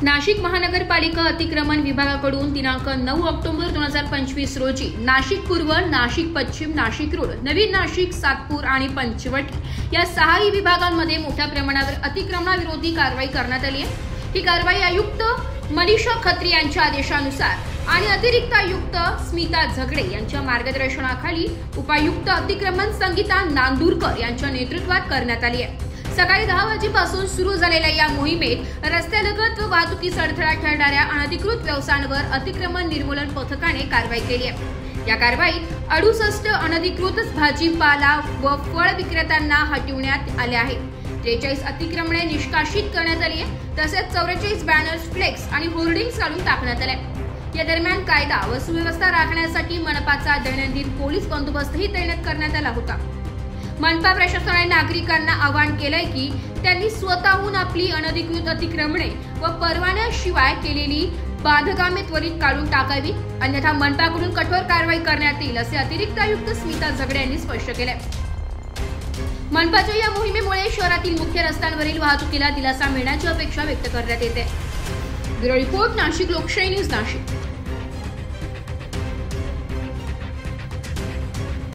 नाशिक महानगरपालिका अतिक्रमण विभागाकडून दिनांक 9 ऑक्टोबर 2025 रोजी नाशिक पूर्व, नाशिक पश्चिम, नाशिक रोड, नवीन नाशिक, सातपूर आणि पंचवटी या 6 विभागांमध्ये मोठ्या प्रमाणावर अतिक्रमणाविरोधी कारवाई करण्यात आली आहे। ही कारवाई आयुक्त मनीषा खत्री यांच्या आदेशानुसार आणि अतिरिक्त आयुक्त स्मिता झगडे यांच्या मार्गदर्शनाखाली उपायुक्त अतिक्रमण संगीता नांदुरकर यांच्या नेतृत्वात करण्यात आली आहे। सकाळी 10 वाजेपासून सुरू झालेल्या या मोहिमेत रस्त्यालगत व वाहतुकीस अडथळा ठरणाऱ्या अनधिकृत व्यवसायांवर अतिक्रमण निर्मूलन पथकाने कारवाई केली आहे। या कारवाईत 68 अनधिकृत भाजीपाला व फळ विक्रेत्यांना हटविण्यात आले आहे। 43 अतिक्रमणे निष्कासित करण्यात आली आहे, तसेच 44 बॅनर्स, फ्लेक्स आणि होर्डिंग्स काढून टाकण्यात आले। या दरम्यान कायदा व सुव्यवस्था राखण्यासाठी मनपाचा दैनंदिन पोलीस बंदोबस्तही तैनात करण्यात आला होता। मनपा प्रशासनाने नागरिकांना आवाहन केलंय की त्यांनी स्वतःहून आपली अनधिकृत अतिक्रमणे व परवान्याशिवाय केलेली बांधकामे त्वरित काढून टाकावी, अन्यथा मनपाकडून कठोर कारवाई करण्यात येईल, असे अतिरिक्त आयुक्त स्मिता झगडे यांनी स्पष्ट केले। मनपाच्या या मोहिमेमुळे शहरातील मुख्य रस्त्यांवरील वाहतुकीला दिलासा मिळण्याची अपेक्षा व्यक्त करण्यात येते। ब्युरो रिपोर्ट, नाशिक लोकशाही न्यूज, नाशिक।